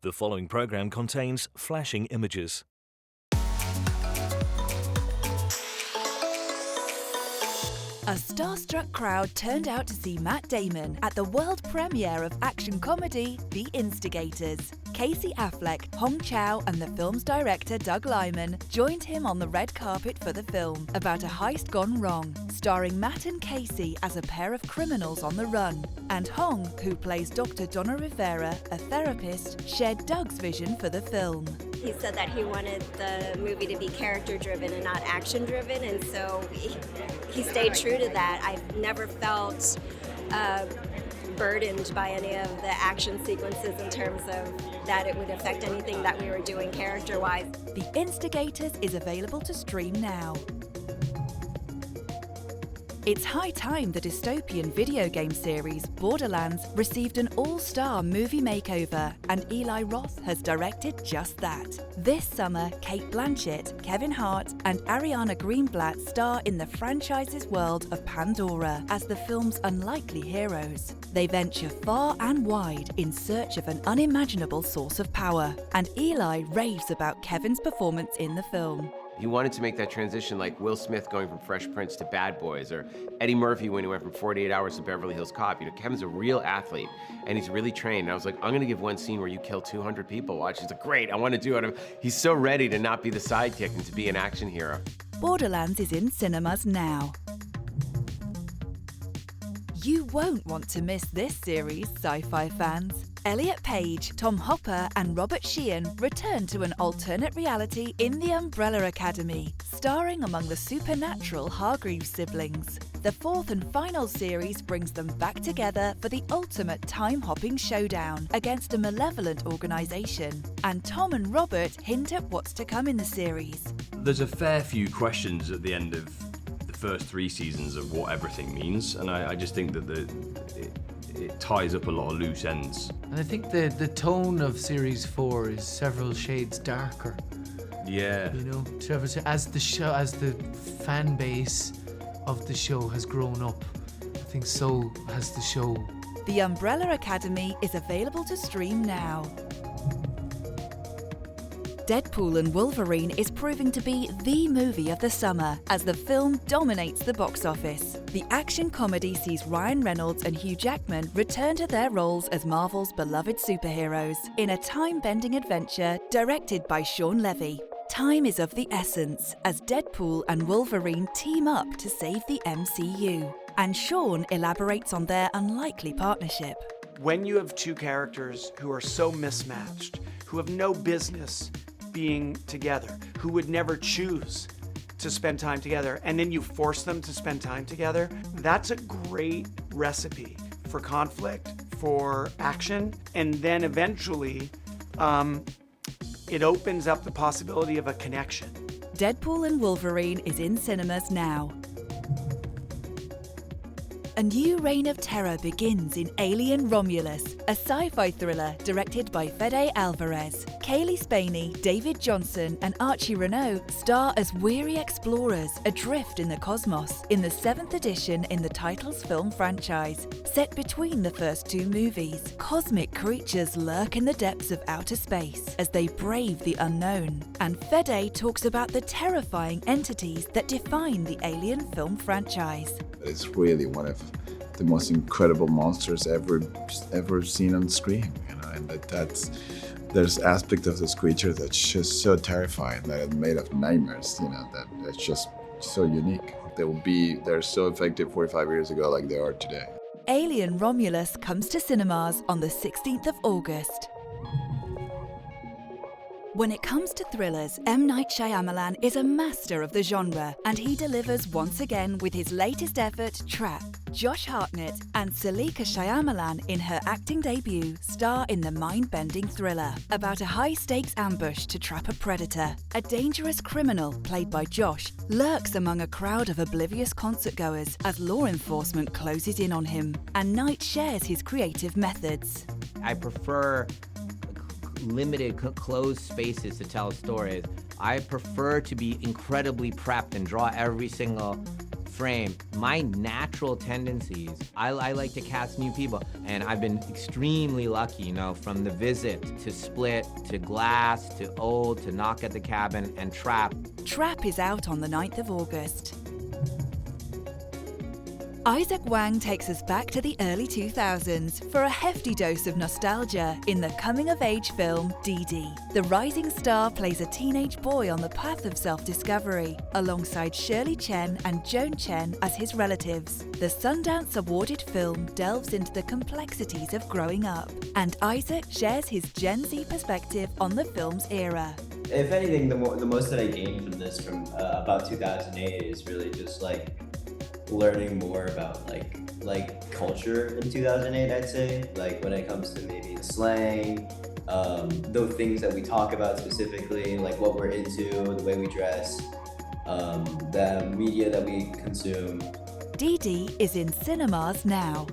The following program contains flashing images. A starstruck crowd turned out to see Matt Damon at the world premiere of action comedy The Instigators. Casey Affleck, Hong Chow and the film's director Doug Liman joined him on the red carpet for the film about a heist gone wrong, starring Matt and Casey as a pair of criminals on the run. And Hong, who plays Dr. Donna Rivera, a therapist, shared Doug's vision for the film. He said that he wanted the movie to be character-driven and not action-driven, and so he stayed true to that. I've never felt burdened by any of the action sequences in terms of that it would affect anything that we were doing character-wise. The Instigators is available to stream now. It's high time the dystopian video game series Borderlands received an all-star movie makeover, and Eli Roth has directed just that. This summer, Cate Blanchett, Kevin Hart, and Ariana Greenblatt star in the franchise's world of Pandora as the film's unlikely heroes. They venture far and wide in search of an unimaginable source of power, and Eli raves about Kevin's performance in the film. He wanted to make that transition like Will Smith going from Fresh Prince to Bad Boys, or Eddie Murphy when he went from 48 Hours to Beverly Hills Cop. You know, Kevin's a real athlete, and he's really trained. And I was like, I'm gonna give one scene where you kill 200 people. Watch. He's like, great, I wanna do it. He's so ready to not be the sidekick and to be an action hero. Borderlands is in cinemas now. You won't want to miss this series, sci-fi fans. Elliot Page, Tom Hopper and Robert Sheehan return to an alternate reality in the Umbrella Academy, starring among the supernatural Hargreaves siblings. The fourth and final series brings them back together for the ultimate time-hopping showdown against a malevolent organisation. And Tom and Robert hint at what's to come in the series. There's a fair few questions at the end of the first 3 seasons of what everything means, and I just think that it ties up a lot of loose ends. And I think the tone of Series 4 is several shades darker. Yeah. You know, as the fan base of the show has grown up, I think so has the show. The Umbrella Academy is available to stream now. Deadpool and Wolverine is proving to be the movie of the summer as the film dominates the box office. The action comedy sees Ryan Reynolds and Hugh Jackman return to their roles as Marvel's beloved superheroes in a time-bending adventure directed by Sean Levy. Time is of the essence as Deadpool and Wolverine team up to save the MCU. And Sean elaborates on their unlikely partnership. When you have two characters who are so mismatched, who have no business being together, who would never choose to spend time together, and then you force them to spend time together, that's a great recipe for conflict, for action, and then eventually it opens up the possibility of a connection. Deadpool and Wolverine is in cinemas now. A new reign of terror begins in Alien Romulus, a sci-fi thriller directed by Fede Alvarez. Kaylee Spaney, David Johnson and Archie Renault star as weary explorers adrift in the cosmos in the 7th edition in the title's film franchise. Set between the first 2 movies, cosmic creatures lurk in the depths of outer space as they brave the unknown. And Fede talks about the terrifying entities that define the Alien film franchise. It's really one of the most incredible monsters ever seen on screen, you know, and there's aspect of this creature that's just so terrifying that it's made of nightmares, you know, that it's just so unique. They're so effective 45 years ago like they are today. Alien Romulus comes to cinemas on the 16th of August. When it comes to thrillers, M. Night Shyamalan is a master of the genre, and he delivers once again with his latest effort, Trap. Josh Hartnett and Salika Shyamalan, in her acting debut, star in the mind-bending thriller about a high-stakes ambush to trap a predator. A dangerous criminal, played by Josh, lurks among a crowd of oblivious concertgoers as law enforcement closes in on him, and Night shares his creative methods. I prefer limited, closed spaces to tell stories. I prefer to be incredibly prepped and draw every single frame. My natural tendencies, I like to cast new people, and I've been extremely lucky, you know, from The Visit to Split to Glass to Old to Knock at the Cabin and Trap. Trap is out on the 9th of August. Isaac Wang takes us back to the early 2000s for a hefty dose of nostalgia in the coming-of-age film Dee Dee. The rising star plays a teenage boy on the path of self-discovery, alongside Shirley Chen and Joan Chen as his relatives. The Sundance awarded film delves into the complexities of growing up, and Isaac shares his Gen Z perspective on the film's era. If anything, the most that I gained from this, from about 2008, is really just like learning more about like culture in 2008. I'd say, like when it comes to maybe slang, the things that we talk about specifically, like what we're into, the way we dress, the media that we consume. Dee Dee is in cinemas now.